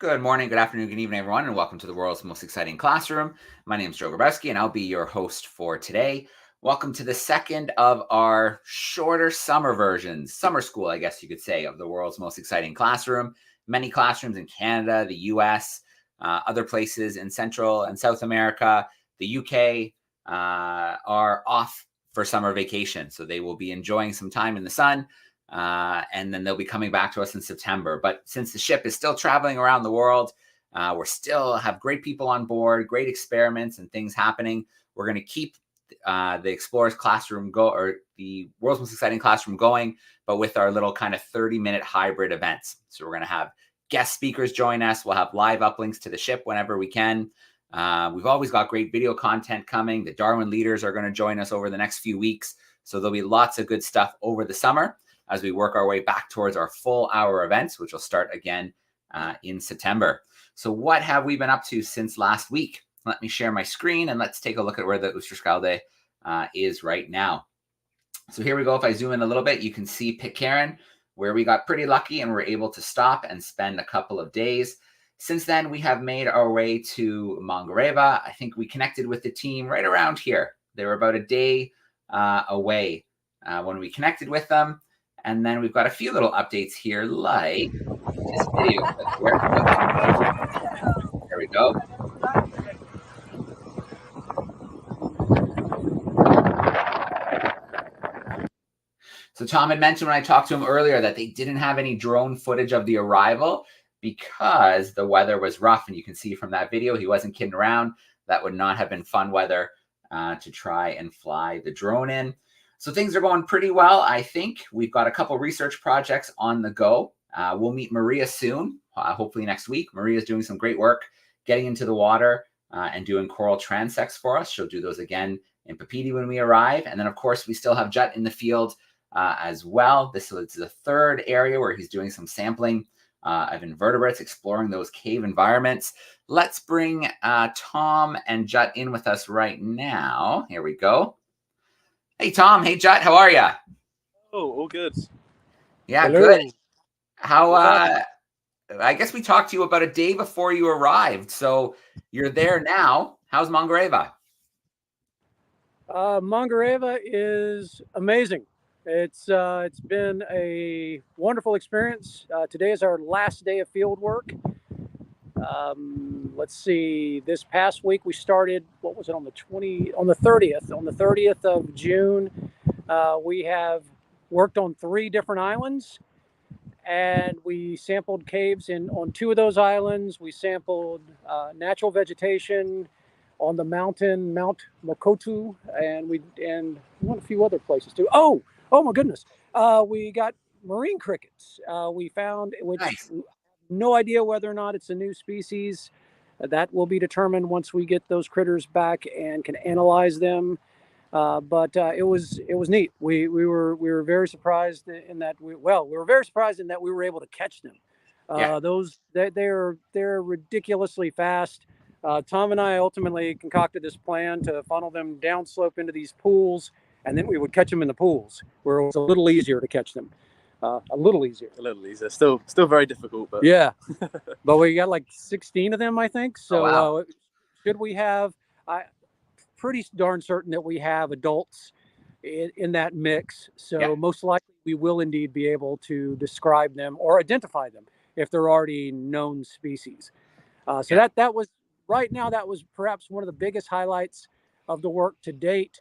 Good morning, good afternoon, good evening, everyone, and welcome to the world's most exciting classroom. My name is Joe Grabowski, and I'll be your host for today. Welcome to the second of our shorter summer versions, summer school, I guess you could say, of the world's most exciting classroom. Many classrooms in Canada, the US, other places in Central and South America, the UK are off for summer vacation. So they will be enjoying some time in the sun. And then they'll be coming back to us in September. But since the ship is still traveling around the world, we're still have great people on board, great experiments and things happening. We're going to keep the Explorers Classroom or the World's Most Exciting Classroom going, but with our little kind of 30-minute hybrid events. So we're going to have guest speakers join us. We'll have live uplinks to the ship whenever we can. We've always got great video content coming. The Darwin leaders are going to join us over the next few weeks. So there'll be lots of good stuff over the summer as we work our way back towards our full hour events, which will start again in September. So what have we been up to since last week? Let me share my screen and let's take a look at where the Oosterschelde is right now. So here we go. If I zoom in a little bit, you can see Pitcairn, where we got pretty lucky and were able to stop and spend a couple of days. Since then, we have made our way to Mangareva. I think we connected with the team right around here. They were about a day away when we connected with them. And then we've got a few little updates here, like this video. There we go. So Tom had mentioned when I talked to him earlier that they didn't have any drone footage of the arrival because the weather was rough. And you can see from that video, he wasn't kidding around. That would not have been fun weather to try and fly the drone in. So things are going pretty well, I think. We've got a couple research projects on the go. We'll meet Maria soon, hopefully next week. Maria's doing some great work getting into the water and doing coral transects for us. She'll do those again in Papeete when we arrive. And then, of course, we still have Jut in the field as well. This is the third area where he's doing some sampling of invertebrates, exploring those cave environments. Let's bring Tom and Jut in with us right now. Here we go. Hey, Tom. Hey, Jut. How are you? Oh, all good. Yeah, Hello. good. How, I guess we talked to you about a day before you arrived. So you're there now. How's Mangareva? Mangareva is amazing. It's been a wonderful experience. Today is our last day of field work. Let's see. This past week we started. What was it on the 30th? On the 30th of June, we have worked on 3 different islands, and we sampled caves on 2 of those islands. We sampled natural vegetation on the mountain, Mount Makoto, and a few other places too. Oh my goodness! We got marine crickets. We found, which Nice. no idea whether or not it's a new species. That will be determined once we get those critters back and can analyze them. But it was neat. We were very surprised in that we were very surprised in that we were able to catch them. Yeah. They're ridiculously fast. Tom and I ultimately concocted this plan to funnel them downslope into these pools, and then we would catch them in the pools where it was a little easier to catch them. A little easier. Still very difficult, but yeah. But we got like 16 of them, I think. So wow. should we have? Pretty darn certain that we have adults in that mix. So most likely we will indeed be able to describe them or identify them if they're already known species. That was right now. That was perhaps one of the biggest highlights of the work to date.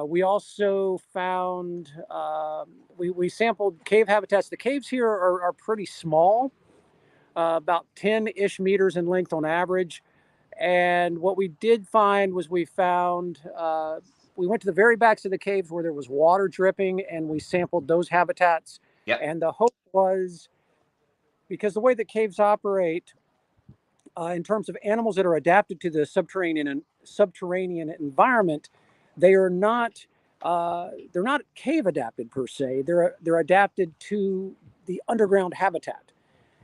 We also found, we sampled cave habitats. The caves here are pretty small, about 10-ish meters in length on average. And what we did find was we went to the very backs of the caves where there was water dripping, and we sampled those habitats. Yep. And the hope was, because the way that caves operate, in terms of animals that are adapted to the subterranean environment, they're not cave adapted per se. They're adapted to the underground habitat,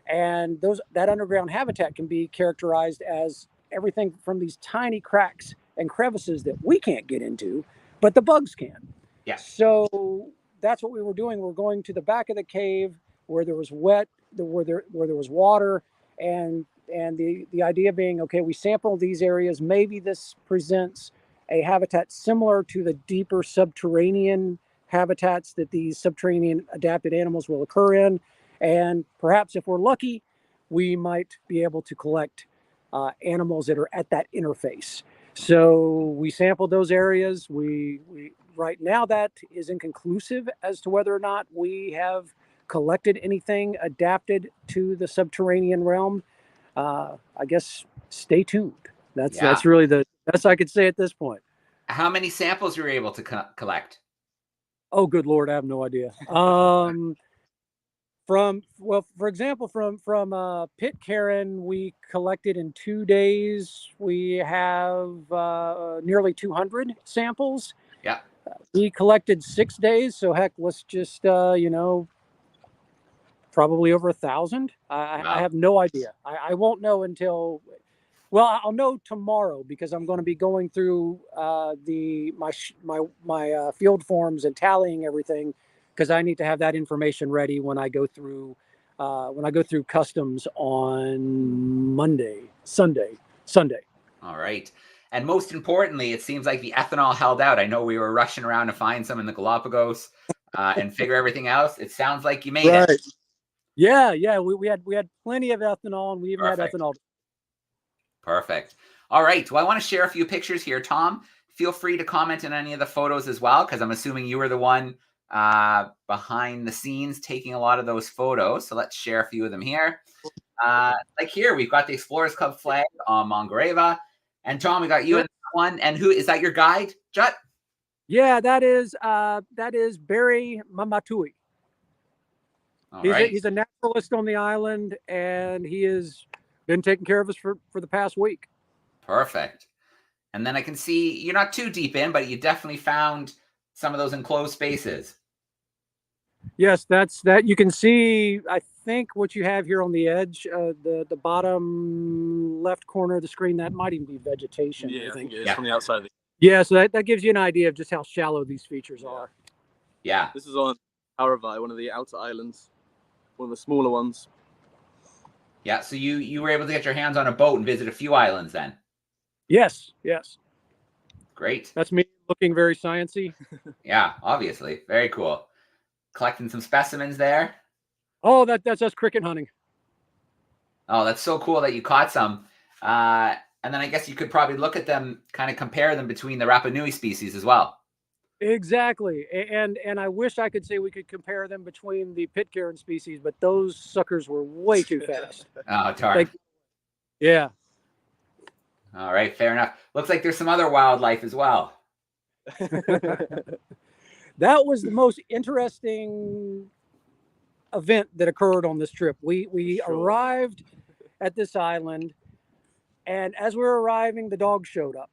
and that underground habitat can be characterized as everything from these tiny cracks and crevices that we can't get into, but the bugs can. Yeah. So that's what we were doing. We're going to the back of the cave where there was where there was water, and the idea being, okay, we sample these areas. Maybe this presents a habitat similar to the deeper subterranean habitats that these subterranean adapted animals will occur in. And perhaps if we're lucky, we might be able to collect animals that are at that interface. So we sampled those areas. We right now that is inconclusive as to whether or not we have collected anything adapted to the subterranean realm. I guess stay tuned. That's really the best I could say at this point. How many samples were you able to collect? Oh, good Lord, I have no idea. For example, from Pitcairn, we collected in 2 days. We have nearly 200 samples. Yeah. We collected 6 days, so heck, let's just probably over 1,000. I have no idea. I won't know until. Well, I'll know tomorrow because I'm going to be going through my field forms and tallying everything, because I need to have that information ready when I go through customs on Sunday. All right. And most importantly, it seems like the ethanol held out. I know we were rushing around to find some in the Galapagos and figure everything else. It sounds like you made it. Yeah. We had plenty of ethanol, and we even had ethanol. Perfect. All right. Well, I want to share a few pictures here. Tom, feel free to comment on any of the photos as well, because I'm assuming you were the one behind the scenes taking a lot of those photos. So let's share a few of them here. Like here, we've got the Explorers Club flag on Mangareva. And Tom, we got you in that one. And who is that? Your guide, Jut? Yeah, that is Barry Mamatui. He's a naturalist on the island, and he has been taking care of us for the past week. Perfect. And then I can see you're not too deep in, but you definitely found some of those enclosed spaces. Yes, that's that. You can see, I think, what you have here on the edge, the bottom left corner of the screen. That might even be vegetation. Yeah, I think it is from the outside. Yeah, so that gives you an idea of just how shallow these features are. Yeah. This is on Mangareva, one of the outer islands, one of the smaller ones. Yeah, so you were able to get your hands on a boat and visit a few islands then? Yes. Great. That's me looking very sciencey. Yeah, obviously. Very cool. Collecting some specimens there. Oh, that's us cricket hunting. Oh, that's so cool that you caught some. And then I guess you could probably look at them, kind of compare them between the Rapa Nui species as well. Exactly. And I wish I could say we could compare them between the Pitcairn species, but those suckers were way too fast. Oh, darn. Yeah. All right, fair enough. Looks like there's some other wildlife as well. That was the most interesting event that occurred on this trip. We arrived at this island, and as we were arriving, the dogs showed up.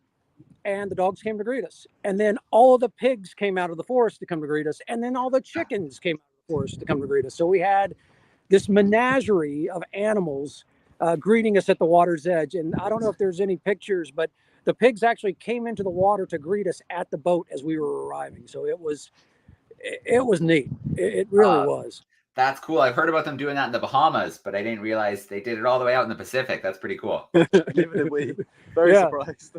And the dogs came to greet us. And then all the pigs came out of the forest to come to greet us. And then all the chickens came out of the forest to come to greet us. So we had this menagerie of animals greeting us at the water's edge. And I don't know if there's any pictures, but the pigs actually came into the water to greet us at the boat as we were arriving. So it was neat. It really was. That's cool. I've heard about them doing that in the Bahamas, but I didn't realize they did it all the way out in the Pacific. That's pretty cool. Very surprised.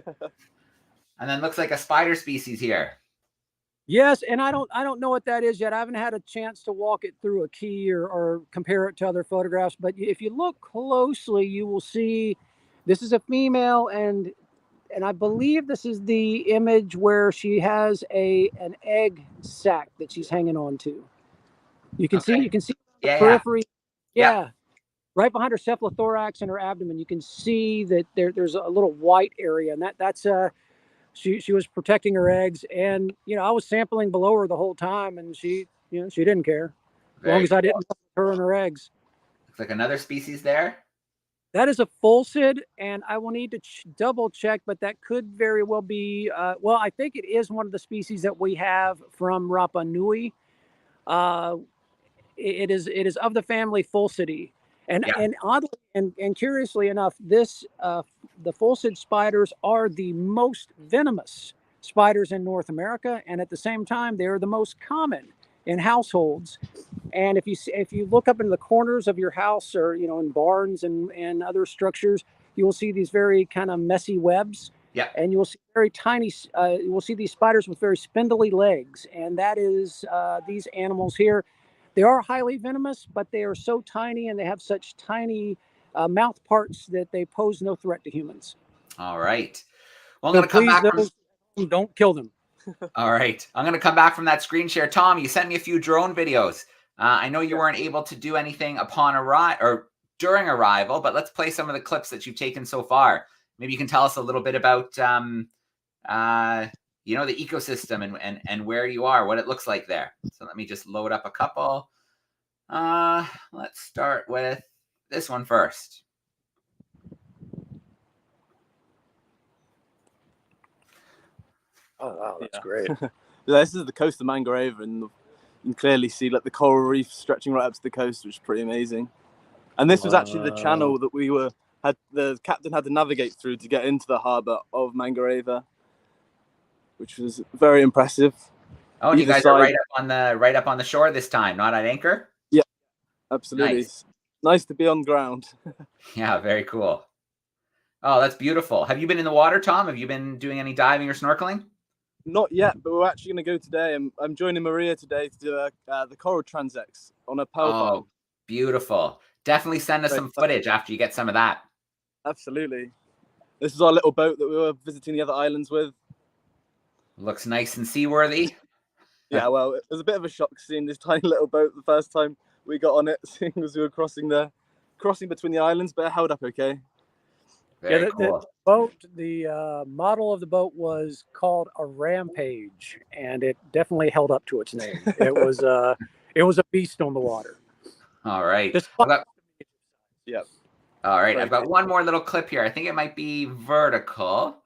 And then looks like a spider species here. Yes, and I don't know what that is yet. I haven't had a chance to walk it through a key or compare it to other photographs. But if you look closely, you will see this is a female, and I believe this is the image where she has an egg sac that she's hanging on to. You can see the periphery. Yeah. Right behind her cephalothorax and her abdomen, you can see that there's a little white area, and that's she was protecting her eggs. And I was sampling below her the whole time, and she didn't care as long as I didn't touch her and her eggs. Looks like another species there. That is a fulsid, and I will need to double check, but that could very well be. Well, I think it is one of the species that we have from Rapa Nui. It is of the family Fulcidae. And oddly and curiously enough, the fulcid spiders are the most venomous spiders in North America, and at the same time, they are the most common in households. And if you look up in the corners of your house, or in barns and other structures, you will see these very kind of messy webs. Yeah. And you will see very tiny. You will see these spiders with very spindly legs, and that is these animals here. They are highly venomous, but they are so tiny and they have such tiny mouth parts that they pose no threat to humans. All right. Well, I'm So going to come please, back. don't kill them. All right. I'm going to come back from that screen share. Tom, you sent me a few drone videos. I know you weren't able to do anything upon arrival or during arrival, but let's play some of the clips that you've taken so far. Maybe you can tell us a little bit about, the ecosystem and where you are, what it looks like there. So let me just load up a couple. Let's start with this one first. Oh, wow, that's great. This is the coast of Mangareva, and you can clearly see like the coral reef stretching right up to the coast, which is pretty amazing. And this was actually the channel that the captain had to navigate through to get into the harbour of Mangareva, which was very impressive. Oh, and you guys are right up on the shore this time, not at anchor? Yeah, absolutely. Nice. Nice to be on ground. Yeah, very cool. Oh, that's beautiful. Have you been in the water, Tom? Have you been doing any diving or snorkeling? Not yet, but we're actually going to go today. I'm joining Maria today to do the coral transects on a pearl farm. Beautiful. Definitely send us some footage after you get some of that. Absolutely. This is our little boat that we were visiting the other islands with. Looks nice and seaworthy. Yeah, well, it was a bit of a shock seeing this tiny little boat the first time we got on it, seeing as we were crossing between the islands, but it held up okay. Very cool. The boat, the model of the boat was called a Rampage, and it definitely held up to its name. It was a beast on the water. All right. Yeah. All right. I've got one more little clip here. I think it might be vertical.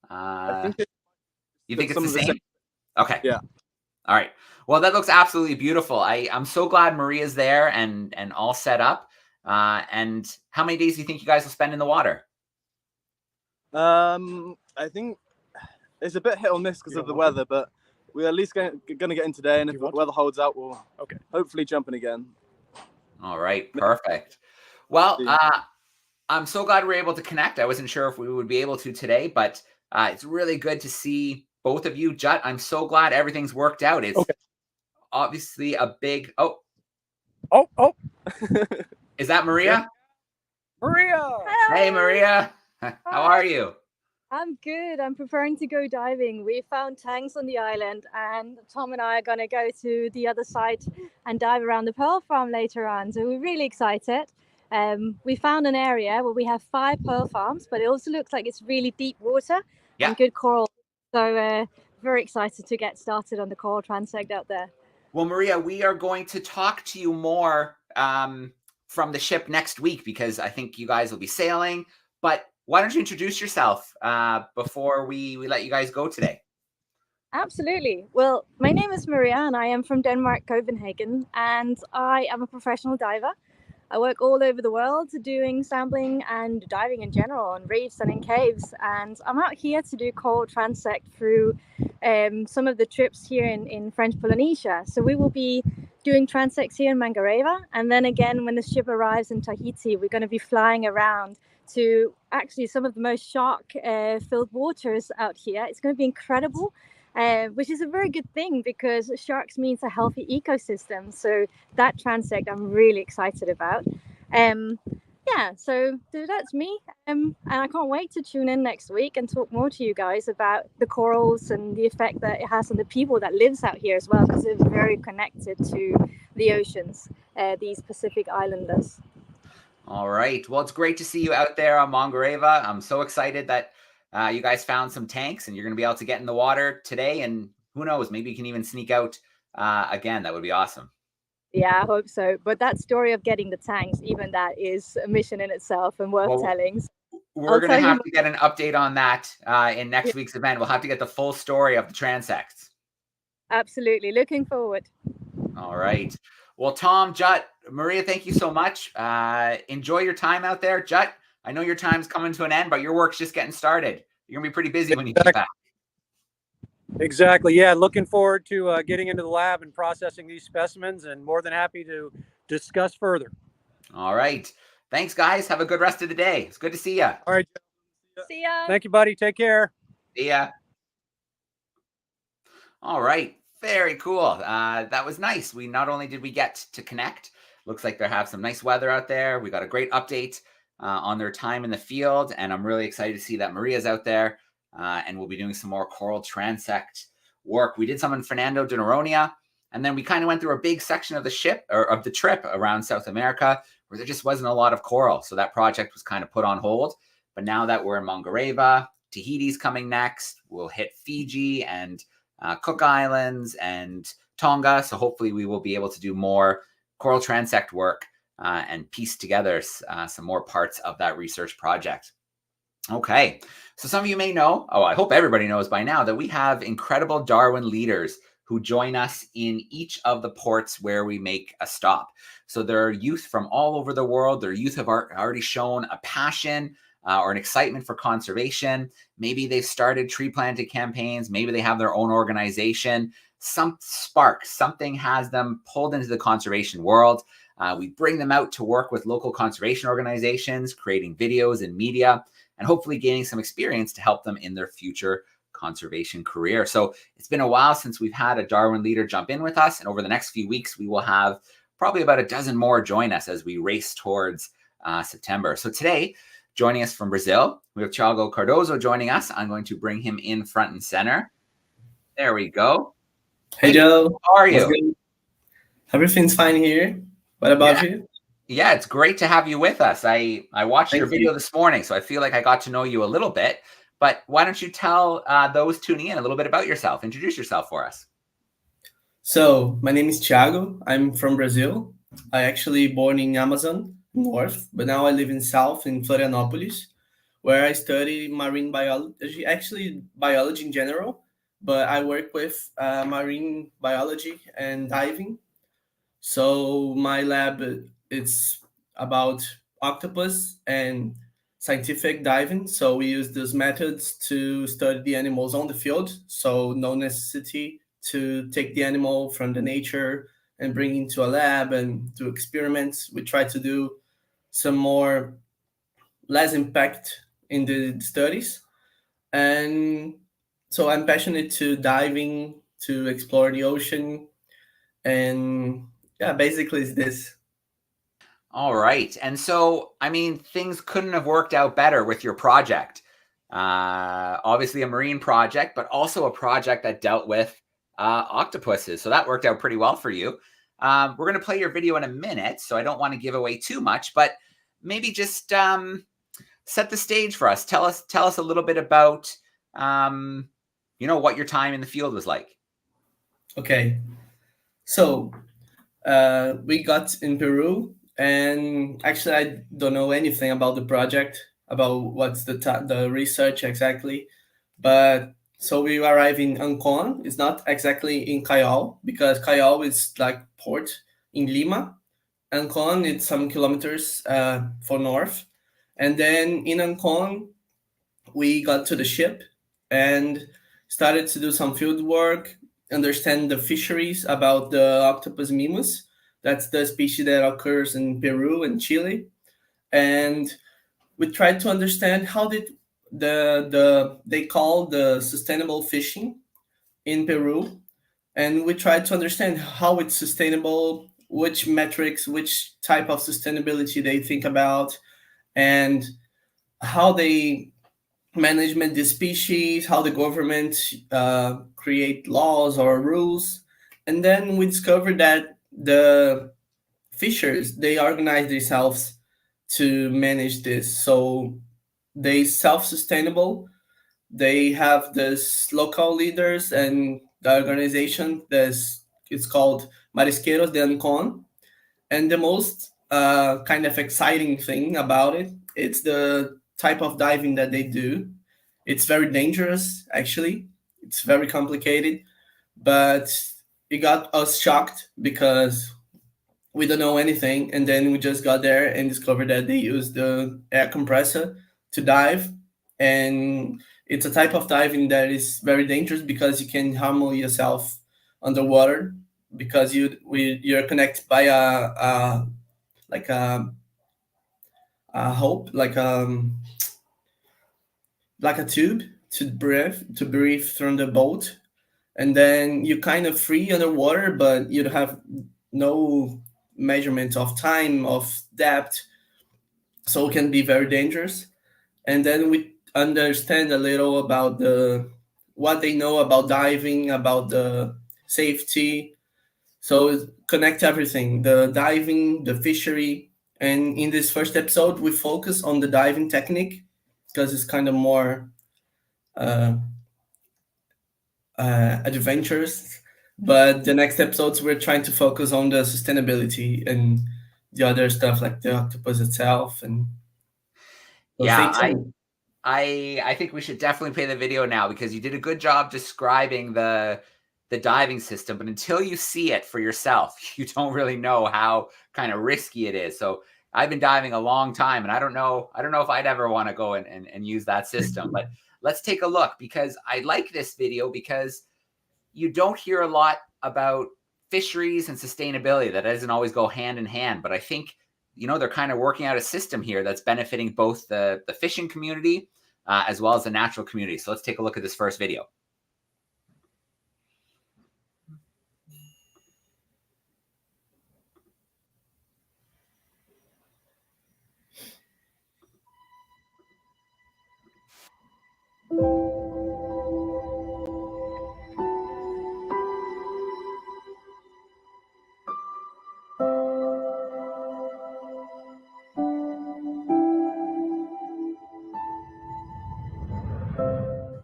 You think it's the same? Okay. Yeah. All right. Well, that looks absolutely beautiful. I'm so glad Maria's there and all set up. And how many days do you think you guys will spend in the water? I think it's a bit hit or miss because of the weather, but we're at least going to get in today, and if the weather holds out, we'll hopefully jump in again. All right, perfect. Well, I'm so glad we're able to connect. I wasn't sure if we would be able to today, but it's really good to see both of you. Jut, I'm so glad everything's worked out. It's obviously a big... Oh. Is that Maria? Maria! Hello. Hey, Maria. How are you? I'm good. I'm preparing to go diving. We found tanks on the island, and Tom and I are going to go to the other side and dive around the pearl farm later on. So we're really excited. We found an area where we have 5 pearl farms, but it also looks like it's really deep water and good coral. So very excited to get started on the coral transect out there. Well, Maria, we are going to talk to you more from the ship next week, because I think you guys will be sailing. But why don't you introduce yourself before we let you guys go today? Absolutely. Well, my name is Maria, and I am from Denmark, Copenhagen, and I am a professional diver. I work all over the world doing sampling and diving in general on reefs and in caves, and I'm out here to do coral transect through some of the trips here in French Polynesia. So we will be doing transects here in Mangareva, and then again when the ship arrives in Tahiti, we're going to be flying around to actually some of the most shark filled waters out here. It's going to be incredible, which is a very good thing because sharks means a healthy ecosystem. So that transect I'm really excited about. So that's me, and I can't wait to tune in next week and talk more to you guys about the corals and the effect that it has on the people that lives out here as well, because it's very connected to the oceans, these Pacific Islanders. All right. Well, it's great to see you out there on Mangareva. I'm so excited that you guys found some tanks and you're going to be able to get in the water today. And who knows, maybe you can even sneak out again. That would be awesome. Yeah, I hope so. But that story of getting the tanks, even that is a mission in itself and worth telling. We're going to have to get an update on that in next week's event. We'll have to get the full story of the transects. Absolutely. Looking forward. All right. Well, Tom, Jut, Maria, thank you so much. Enjoy your time out there. Jut, I know your time's coming to an end, but your work's just getting started. You're going to be pretty busy when you get back. Exactly. Yeah. Looking forward to getting into the lab and processing these specimens, and more than happy to discuss further. All right. Thanks, guys. Have a good rest of the day. It's good to see you. All right. See ya. Thank you, buddy. Take care. See ya. All right. Very cool. That was nice. We not only did we get to connect, looks like they have some nice weather out there. We got a great update on their time in the field, and I'm really excited to see that Maria's out there, and we'll be doing some more coral transect work. We did some in Fernando de Noronha, and then we kind of went through a big section of the ship or of the trip around South America where there just wasn't a lot of coral. So that project was kind of put on hold. But now that we're in Mangareva, Tahiti's coming next. We'll hit Fiji and Cook Islands and Tonga. So hopefully we will be able to do more coral transect work and piece together some more parts of that research project. Okay, so some of you may know, I hope everybody knows by now, that we have incredible Darwin leaders who join us in each of the ports where we make a stop. So there are youth from all over the world. Their youth have already shown a passion or an excitement for conservation. Maybe they've started tree planting campaigns. Maybe they have their own organization. Some spark, something has them pulled into the conservation world. We bring them out to work with local conservation organizations, creating videos and media, and hopefully gaining some experience to help them in their future conservation career. So it's been a while since we've had a Darwin leader jump in with us. And over the next few weeks, we will have probably about a dozen more join us as we race towards September. So today, joining us from Brazil, we have Thiago Cardozo joining us. I'm going to bring him in front and center. There we go. Hey, Joe. How are you? Everything's fine here. What about you? Yeah, it's great to have you with us. I watched your video this morning, so I feel like I got to know you a little bit. But why don't you tell those tuning in a little bit about yourself? Introduce yourself for us. So my name is Thiago. I'm from Brazil. I actually born in Amazon North, but now I live in South in Florianopolis, where I study marine biology, actually biology in general, but I work with marine biology and diving. So my lab, it's about octopus and scientific diving. So we use those methods to study the animals on the field. So no necessity to take the animal from the nature and bring into a lab and do experiments. We try to do some more less impact in the studies. And so I'm passionate to diving, to explore the ocean. And yeah, basically it's this. All right. And so, I mean, things couldn't have worked out better with your project. Obviously a marine project, but also a project that dealt with octopuses. So that worked out pretty well for you. We're going to play your video in a minute, so I don't want to give away too much, but maybe just set the stage for us. Tell us a little bit about, what your time in the field was like. Okay. So we got in Peru, and actually I don't know anything about the project, about what's the research exactly. But so we arrive in Ancon. It's not exactly in Callao, because Callao is like port in Lima. Ancon, it's some kilometers for north. And then in Ancon, we got to the ship and started to do some field work, understand the fisheries about the Octopus mimus. That's the species that occurs in Peru and Chile. And we tried to understand how did they call the sustainable fishing in Peru. And we tried to understand how it's sustainable, which metrics, which type of sustainability they think about, and how they management the species, how the government create laws or rules. And then we discovered that the fishers, they organize themselves to manage this. So they self-sustainable. They have this local leaders, and the organization it's called Marisqueiros de Ancon. And the most kind of exciting thing about it's the type of diving that they do. It's very dangerous, actually. It's very complicated, but it got us shocked because we don't know anything. And then we just got there and discovered that they use the air compressor to dive. And it's a type of diving that is very dangerous because you can harm yourself underwater, because you're connected by a like a hope, like a tube to breathe from the boat, and then you're kind of free underwater, but you have no measurement of time, of depth, so it can be very dangerous. And then we understand a little about what they know about diving, about the safety. So connect everything, the diving, the fishery. And in this first episode, we focus on the diving technique because it's kind of more adventurous. But the next episodes, we're trying to focus on the sustainability and the other stuff like the octopus itself. And so yeah, I think we should definitely play the video now, because you did a good job describing the diving system, but until you see it for yourself, you don't really know how kind of risky it is. So I've been diving a long time, and I don't know if I'd ever want to go and use that system. But let's take a look, because I like this video because you don't hear a lot about fisheries and sustainability. That doesn't always go hand in hand, but I think, you know, they're kind of working out a system here that's benefiting both the fishing community as well as the natural community. So let's take a look at this first video.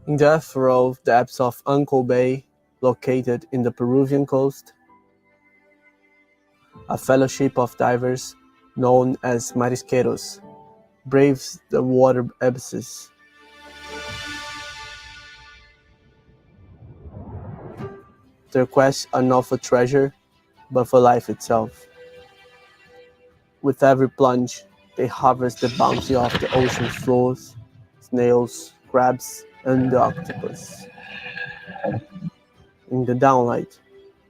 In the afro depths of Uncle Bay, located in the Peruvian coast, a fellowship of divers known as marisqueros braves the water abysses. Their quest are not for treasure, but for life itself. With every plunge, they harvest the bounty of the ocean floors, snails, crabs, and the octopus. In the downlight,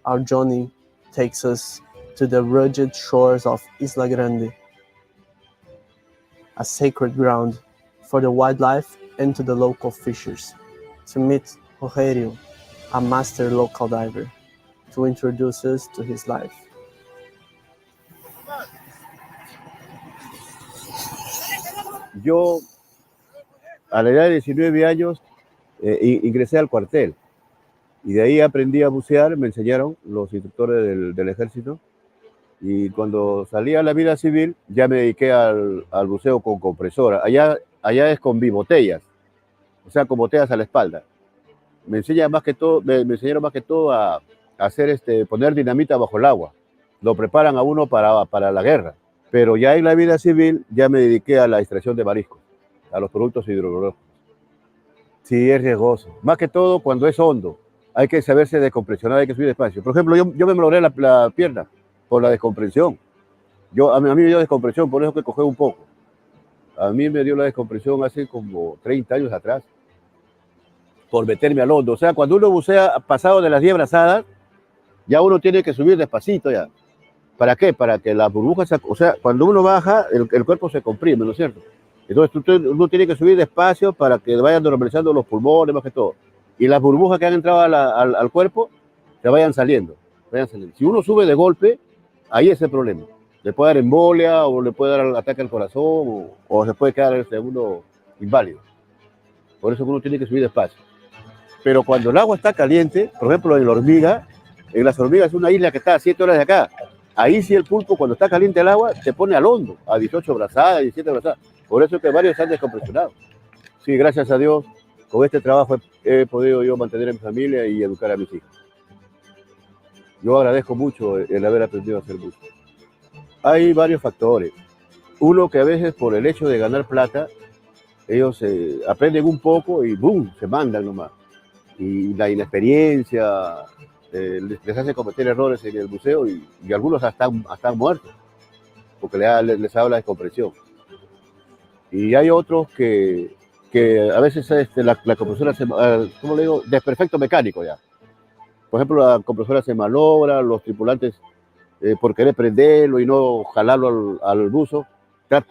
our journey takes us to the rugged shores of Isla Grande, a sacred ground for the wildlife and to the local fishers, to meet Rogerio, a master local diver, to introduce us to his life. Yo, a la edad de 19 años, ingresé al cuartel y de ahí aprendí a bucear, me enseñaron los instructores del ejército, y cuando salí a la vida civil ya me dediqué al buceo con compresora. Allá es con bibotellas, o sea, con botellas a la espalda. Me enseñaron más que todo a hacer poner dinamita bajo el agua. Lo preparan a uno para la guerra. Pero ya en la vida civil ya me dediqué a la extracción de mariscos, a los productos hidrológicos. Sí, es riesgoso. Más que todo cuando es hondo. Hay que saberse descompresionar, hay que subir despacio. Por ejemplo, yo me malogré la pierna por la descompresión. A mí me dio descompresión, por eso que cogí un poco. A mí me dio la descompresión hace como 30 años atrás, por meterme al hondo. O sea, cuando uno bucea pasado de las 10 brazadas, ya uno tiene que subir despacito ya. ¿Para qué? Para que las burbujas, o sea, cuando uno baja, el cuerpo se comprime, ¿no es cierto? Entonces uno tiene que subir despacio para que vayan normalizando los pulmones, más que todo. Y las burbujas que han entrado al cuerpo se vayan saliendo. Si uno sube de golpe, ahí es el problema. Le puede dar embolia, o le puede dar ataque al corazón, o se puede quedar uno inválido. Por eso uno tiene que subir despacio. Pero cuando el agua está caliente, por ejemplo en las hormigas es una isla que está a 7 horas de acá. Ahí sí el pulpo, cuando está caliente el agua, se pone al hondo, a 18 brazadas, 17 brazadas. Por eso es que varios se han descompresionado. Sí, gracias a Dios, con este trabajo he podido yo mantener a mi familia y educar a mis hijos. Yo agradezco mucho el haber aprendido a hacer buceo. Hay varios factores. Uno, que a veces por el hecho de ganar plata, ellos aprenden un poco y ¡boom!, se mandan nomás. Y la inexperiencia les hace cometer errores en el buceo y algunos hasta han muerto, porque les ha dado la descompresión. Y hay otros que que a veces la compresora ¿cómo le digo? Desperfecto mecánico ya. Por ejemplo, la compresora se malogra, los tripulantes por querer prenderlo y no jalarlo al buzo,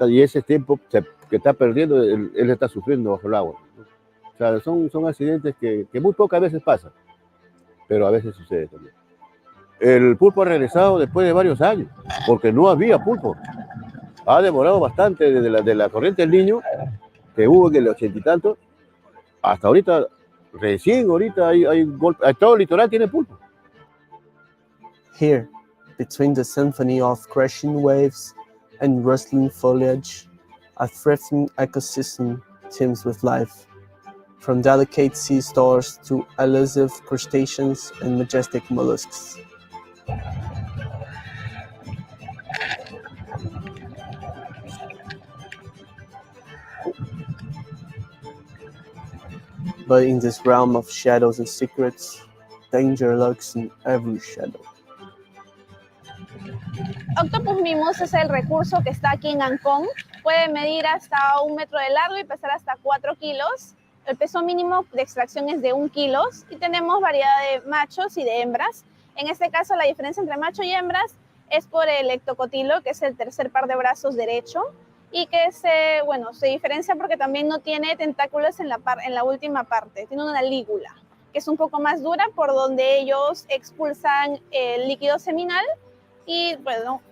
y ese tiempo que está perdiendo, él está sufriendo bajo el agua. O sea, son accidentes que muy pocas veces pasan, pero a veces sucede también. El pulpo ha regresado después de varios años, porque no había pulpo. Ha demorado bastante desde la corriente del Niño, que hubo en el 80 y tanto, hasta ahorita, recién ahorita hay golpe, todo el litoral tiene pulpo. Here, between the symphony of crashing waves and rustling foliage, a thriving ecosystem teems with life, from delicate sea stars to elusive crustaceans and majestic mollusks. But in this realm of shadows and secrets, danger lurks in every shadow. Octopus Mimus es el recurso que está aquí en Ancón. Puede medir hasta 1 metro de largo y pesar hasta 4 kilos. El peso mínimo de extracción es de 1 kilo y tenemos variedad de machos y de hembras. En este caso, la diferencia entre macho y hembras es por el ectocotilo, que es el tercer par de brazos derecho, y que se diferencia porque también no tiene tentáculos en la última parte, tiene una lígula, que es un poco más dura por donde ellos expulsan el líquido seminal y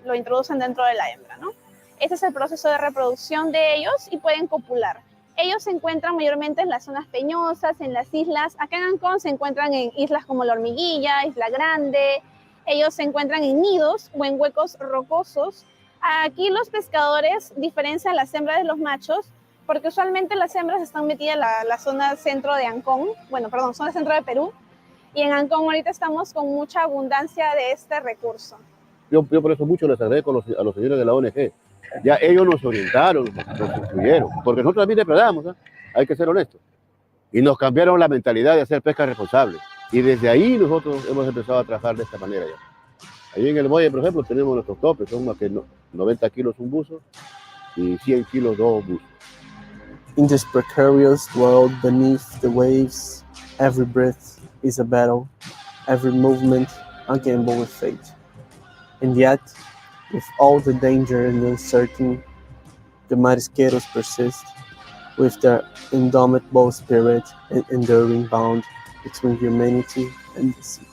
lo introducen dentro de la hembra, ¿no? Este es el proceso de reproducción de ellos y pueden copular. Ellos se encuentran mayormente en las zonas peñosas, en las islas. Acá en Ancón se encuentran en islas como La Hormiguilla, Isla Grande. Ellos se encuentran en nidos o en huecos rocosos. Aquí los pescadores diferencian las hembras de los machos porque usualmente las hembras están metidas en la zona centro de Ancón, zona centro de Perú, y en Ancón ahorita estamos con mucha abundancia de este recurso. Yo por eso mucho les agradezco a los señores de la ONG. Ya ellos nos orientaron, nos instruyeron, porque nosotros también depredamos, ¿eh? Hay que ser honestos. Y nos cambiaron la mentalidad de hacer pesca responsable. Y desde ahí nosotros hemos empezado a trabajar de esta manera ya. Ahí en el muelle, por ejemplo, tenemos nuestros topes, son más que 90 kilos un buzo y 100 kilos 2 buzos. In this precarious world beneath the waves, every breath is a battle, every movement a gamble with fate. And yet, with all the danger and uncertainty, the marisqueros persist with their indomitable spirit and enduring bond between humanity and the sea.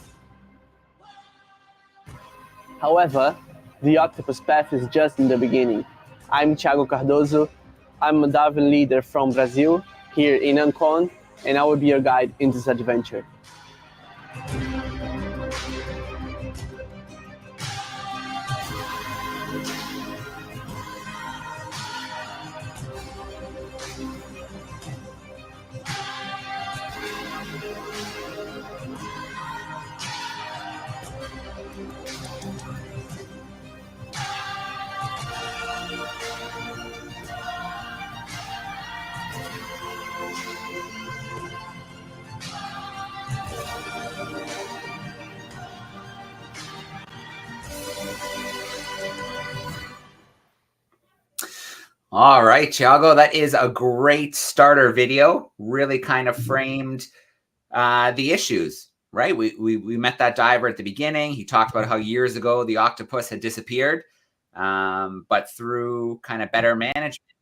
However, the octopus path is just in the beginning. I'm Thiago Cardozo. I'm a Darwin leader from Brazil, here in Ancon, and I will be your guide in this adventure. All right, Thiago, that is a great starter video. Really kind of framed the issues, right? We met that diver at the beginning. He talked about how years ago the octopus had disappeared, but through kind of better management,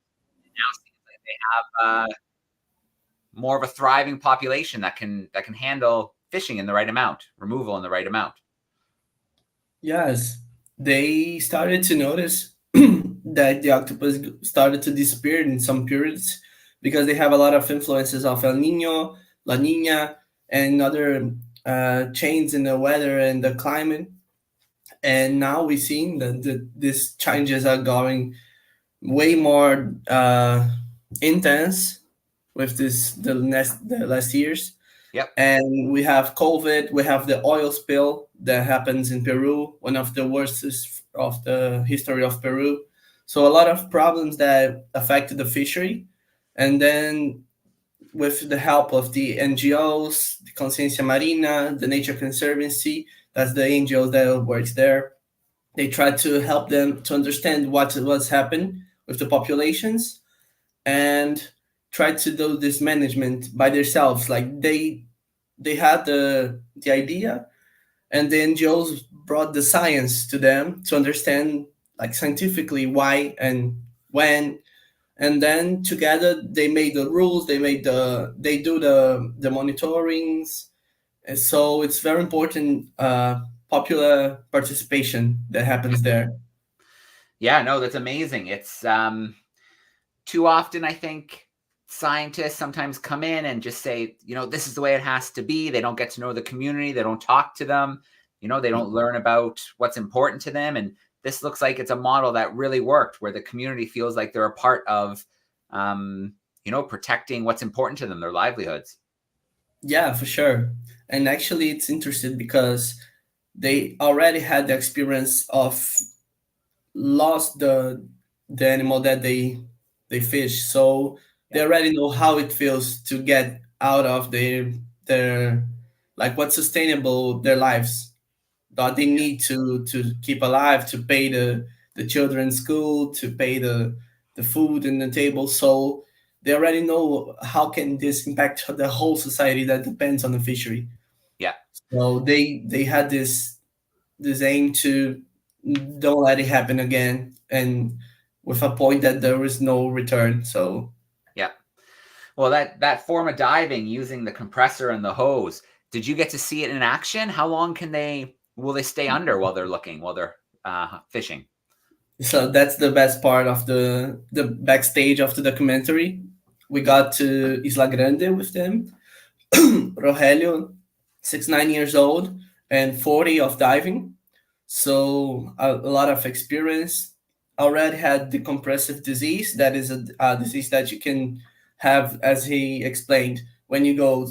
now seems like they have more of a thriving population that can handle fishing in the right amount, removal in the right amount. Yes, they started to notice that the octopus started to disappear in some periods because they have a lot of influences of El Nino, La Nina, and other changes in the weather and the climate. And now we've seen that these changes are going way more intense with the last years. Yep. And we have COVID, we have the oil spill that happens in Peru, one of the worst of the history of Peru. So a lot of problems that affected the fishery. And then with the help of the NGOs, the Conciencia Marina, the Nature Conservancy, that's the NGOs that works there, they tried to help them to understand what was happening with the populations. And tried to do this management by themselves. Like they had the idea, and the NGOs brought the science to them to understand, like, scientifically why and when, and then together they made the rules, they do the monitorings. And so it's very important popular participation that happens there. Yeah, no, that's amazing. It's too often, I think, scientists sometimes come in and just say, this is the way it has to be. They don't get to know the community. They don't talk to them. They don't learn about what's important to them. And this looks like it's a model that really worked, where the community feels like they're a part of, protecting what's important to them, their livelihoods. Yeah, for sure. And actually, it's interesting because they already had the experience of lost the animal that they fish, so they already know how it feels to get out of their like what's sustainable their lives that they need to keep alive, to pay the children's school, to pay the food in the table. So they already know how can this impact the whole society that depends on the fishery. Yeah. So they had this aim to don't let it happen again, and with a point that there is no return. So yeah. Well, that form of diving using the compressor and the hose, did you get to see it in action? How long will they stay under while they're fishing? So that's the best part of the backstage of the documentary. We got to Isla Grande with them. Rogelio, 69 years old and 40 of diving. So a lot of experience. Already had the compressive disease. That is a disease that you can have, as he explained, when you go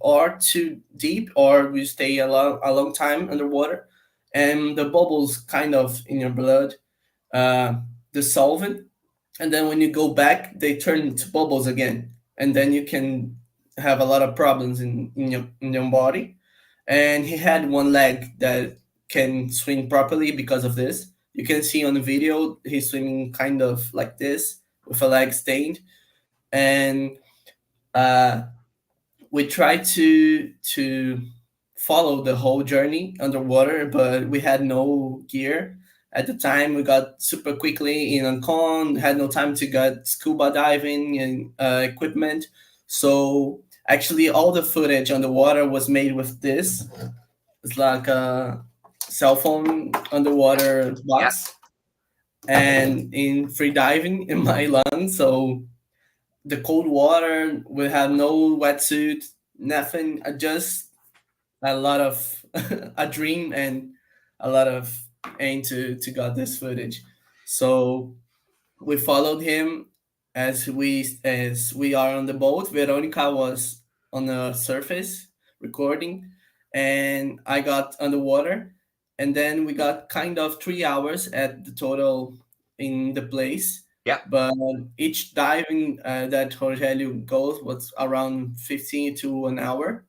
or too deep or you stay a long time underwater, and the bubbles kind of in your blood dissolve it, and then when you go back, they turn to bubbles again, and then you can have a lot of problems in your body. And he had one leg that can swim properly because of this. You can see on the video he's swimming kind of like this with a leg stained, and we tried to follow the whole journey underwater, but we had no gear at the time. We got super quickly in Ancon, had no time to get scuba diving and equipment. So actually all the footage underwater was made with this. It's like a cell phone underwater box. And in free diving in my lungs, so the cold water, we have no wetsuit, nothing, just a lot of a dream and a lot of aim to got this footage. So we followed him as we are on the boat. Veronica was on the surface recording, and I got underwater, and then we got kind of 3 hours at the total in the place. Yeah. But each diving that Rogelio goes was around 15 to an hour,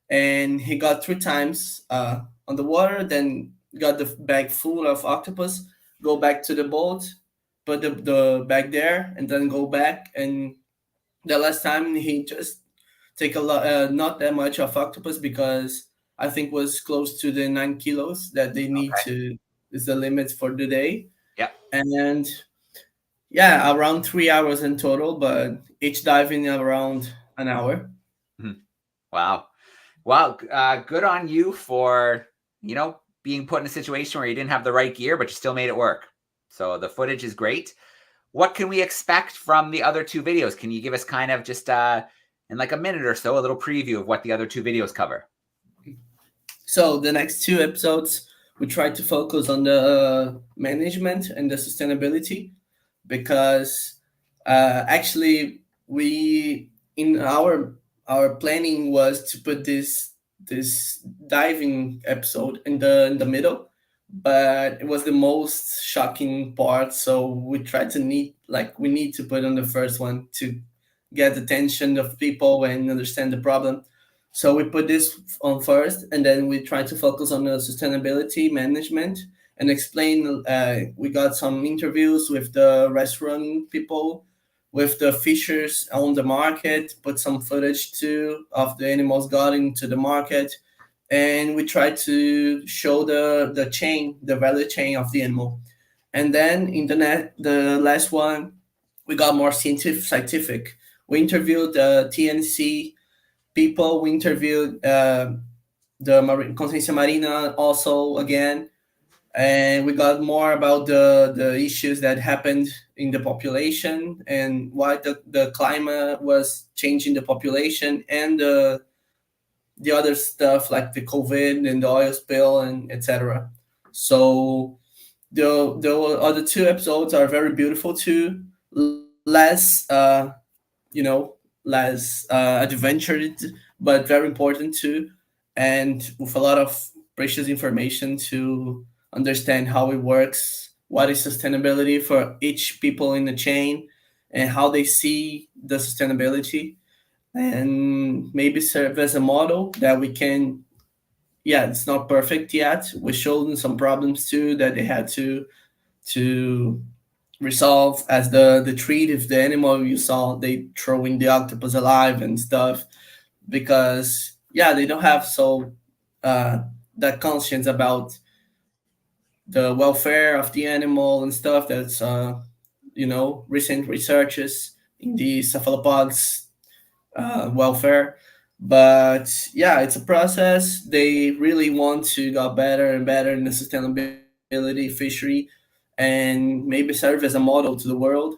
and he got 3 times on the water, then got the bag full of octopus, go back to the boat, put the bag there, and then go back. And the last time he just take a lot, not that much of octopus, because I think was close to the 9 kilos that they need to, is the limit for the day. Yeah. And yeah, around 3 hours in total, but each diving around an hour. Mm-hmm. Wow. Good on you for, being put in a situation where you didn't have the right gear, but you still made it work. So the footage is great. What can we expect from the other 2 videos? Can you give us kind of just in like a minute or so, a little preview of what the other 2 videos cover? So the next 2 episodes, we try to focus on the management and the sustainability, because actually we, in our planning was to put this diving episode in the middle, but it was the most shocking part. So we tried to need to put on the first one to get the attention of people and understand the problem. So we put this on first, and then we try to focus on the sustainability management and explain. We got some interviews with the restaurant people. with the features on the market, put some footage too of the animals got into the market. And we try to show the chain, the value chain of the animal. And then in the last one, we got more scientific. We interviewed the TNC people. We interviewed the Consciência Marina also again. And we got more about the issues that happened in the population and why the climate was changing the population and the other stuff like the COVID and the oil spill and etc. So the other two episodes are very beautiful too, less less adventured, but very important too, and with a lot of precious information to understand how it works, what is sustainability for each people in the chain, and how they see the sustainability, and maybe serve as a model that we can. Yeah, it's not perfect yet. We showed them some problems too that they had to resolve, as the treat if the animal you saw they throwing the octopus alive and stuff, because yeah, they don't have that conscience about the welfare of the animal and stuff. That's recent researches in the cephalopods welfare. But yeah, it's a process. They really want to get better and better in the sustainability fishery and maybe serve as a model to the world.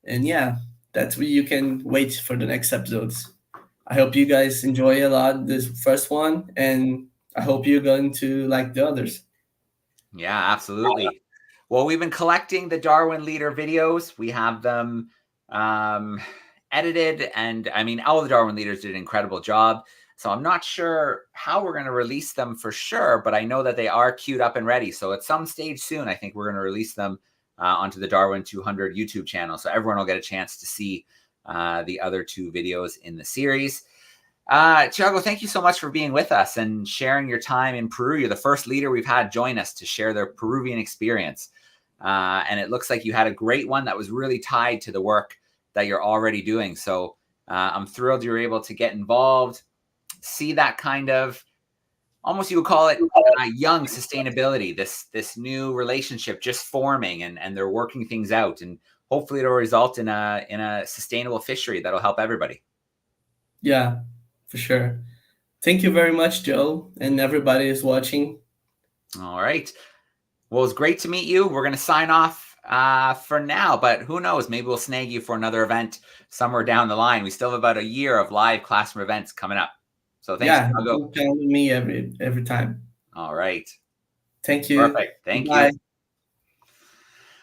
And yeah, that's where you can wait for the next episodes. I hope you guys enjoy a lot this first one, and I hope you're going to like the others. Yeah, absolutely. Well, we've been collecting the Darwin Leader videos. We have them edited, and I mean, all the Darwin Leaders did an incredible job. So I'm not sure how we're going to release them for sure, but I know that they are queued up and ready. So at some stage soon, I think we're going to release them onto the DARWIN200 YouTube channel. So everyone will get a chance to see the other two videos in the series. Thiago, thank you so much for being with us and sharing your time in Peru. You're the first leader we've had join us to share their Peruvian experience. And it looks like you had a great one that was really tied to the work that you're already doing. So I'm thrilled you were able to get involved, see that kind of, almost you would call it young sustainability, this new relationship just forming, and they're working things out. And hopefully it'll result in a sustainable fishery that'll help everybody. Yeah, for sure. Thank you very much, Joe, and everybody is watching. All right. Well, it's great to meet you. We're going to sign off for now, but who knows? Maybe we'll snag you for another event somewhere down the line. We still have about a year of live classroom events coming up. So thanks. Yeah, you tell me every time. All right. Thank you. Perfect. Thank you.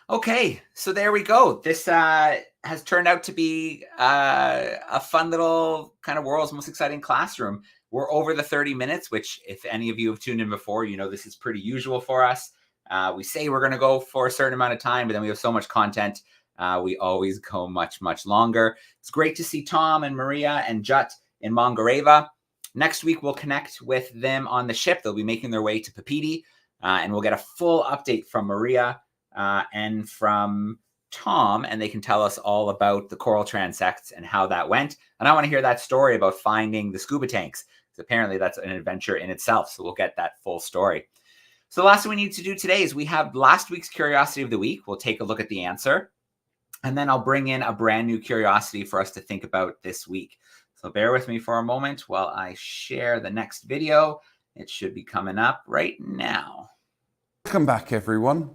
Okay, so there we go. This has turned out to be a fun little kind of world's most exciting classroom. We're over the 30 minutes, which if any of you have tuned in before, you know this is pretty usual for us. We say we're going to go for a certain amount of time, but then we have so much content. We always go much, much longer. It's great to see Tom and Maria and Jut in Mangareva. Next week, we'll connect with them on the ship. They'll be making their way to Papeete, and we'll get a full update from Maria and from Tom, and they can tell us all about the coral transects and how that went. And I want to hear that story about finding the scuba tanks, because apparently that's an adventure in itself. So we'll get that full story. So the last thing we need to do today is we have last week's Curiosity of the Week. We'll take a look at the answer, and then I'll bring in a brand new curiosity for us to think about this week. So bear with me for a moment while I share the next video. It should be coming up right now. Welcome back, everyone.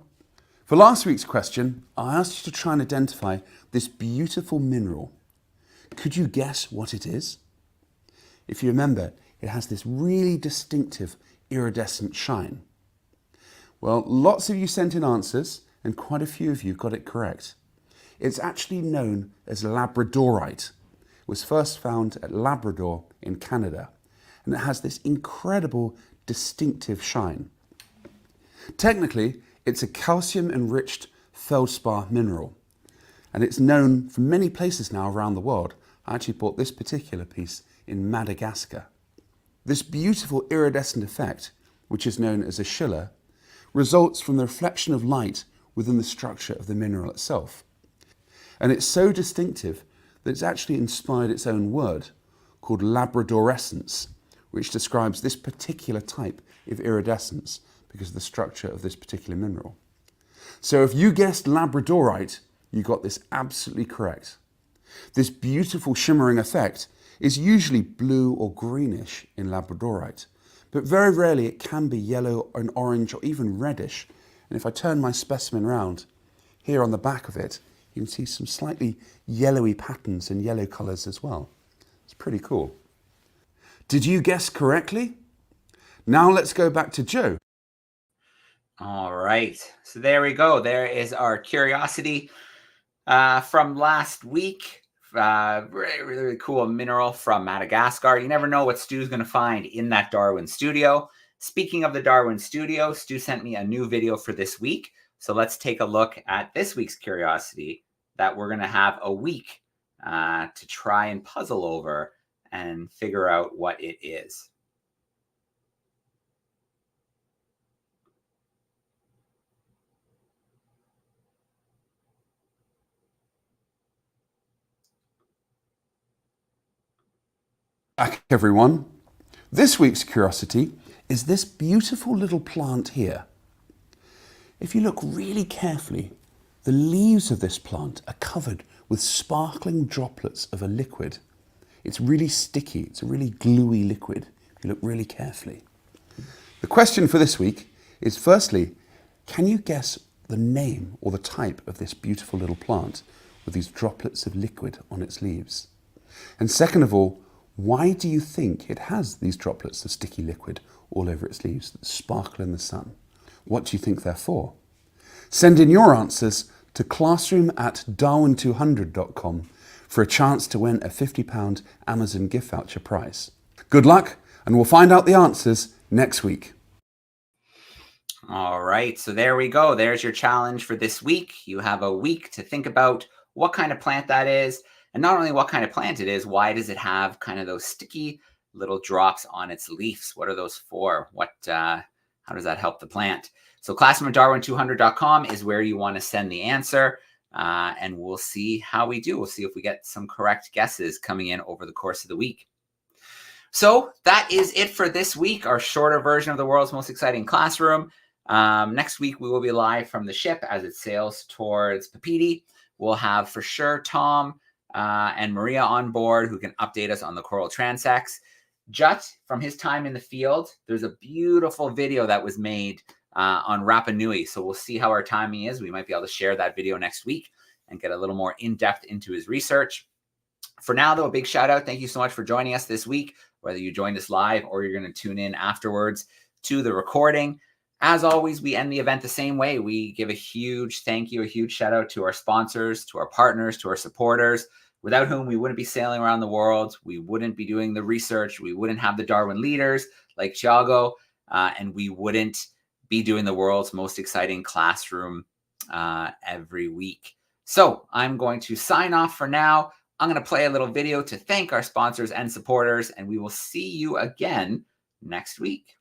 For last week's question, I asked you to try and identify this beautiful mineral. Could you guess what it is? If you remember, it has this really distinctive iridescent shine. Well, lots of you sent in answers, and quite a few of you got it correct. It's actually known as labradorite. It was first found at Labrador in Canada, and it has this incredible distinctive shine. Technically, it's a calcium-enriched feldspar mineral, and it's known from many places now around the world. I actually bought this particular piece in Madagascar. This beautiful iridescent effect, which is known as a schiller, results from the reflection of light within the structure of the mineral itself. And it's so distinctive that it's actually inspired its own word called labradorescence, which describes this particular type of iridescence because of the structure of this particular mineral. So if you guessed labradorite, you got this absolutely correct. This beautiful shimmering effect is usually blue or greenish in labradorite, but very rarely it can be yellow and orange or even reddish. And if I turn my specimen round, here on the back of it, you can see some slightly yellowy patterns and yellow colours as well. It's pretty cool. Did you guess correctly? Now let's go back to Joe. All right, so there we go. There is our curiosity from last week. Really, really cool mineral from Madagascar. You never know what Stu's going to find in that Darwin studio. Speaking of the Darwin studio, Stu sent me a new video for this week. So let's take a look at this week's curiosity that we're going to have a week to try and puzzle over and figure out what it is. Back everyone. This week's curiosity is this beautiful little plant here. If you look really carefully, the leaves of this plant are covered with sparkling droplets of a liquid. It's really sticky, it's a really gluey liquid, if you look really carefully. The question for this week is, firstly, can you guess the name or the type of this beautiful little plant with these droplets of liquid on its leaves? And second of all, why do you think it has these droplets of sticky liquid all over its leaves that sparkle in the sun? What do you think they're for? Send in your answers to classroom@darwin200.com for a chance to win a £50 Amazon gift voucher prize. Good luck, and we'll find out the answers next week. All right, so there we go. There's your challenge for this week. You have a week to think about what kind of plant that is. And not only what kind of plant it is, why does it have kind of those sticky little drops on its leaves? What are those for? How does that help the plant? So classroom@darwin200.com is where you want to send the answer. And we'll see how we do. We'll see if we get some correct guesses coming in over the course of the week. So that is it for this week, our shorter version of the world's most exciting classroom. Next week, we will be live from the ship as it sails towards Papeete. We'll have for sure Tom and Maria on board who can update us on the coral transects. Jut, from his time in the field, there's a beautiful video that was made on Rapa Nui. So we'll see how our timing is. We might be able to share that video next week and get a little more in-depth into his research. For now, though, a big shout out. Thank you so much for joining us this week, whether you joined us live or you're going to tune in afterwards to the recording. As always, we end the event the same way. We give a huge thank you, a huge shout out to our sponsors, to our partners, to our supporters, without whom we wouldn't be sailing around the world. We wouldn't be doing the research. We wouldn't have the Darwin leaders like Thiago, and we wouldn't be doing the world's most exciting classroom every week. So I'm going to sign off for now. I'm going to play a little video to thank our sponsors and supporters, and we will see you again next week.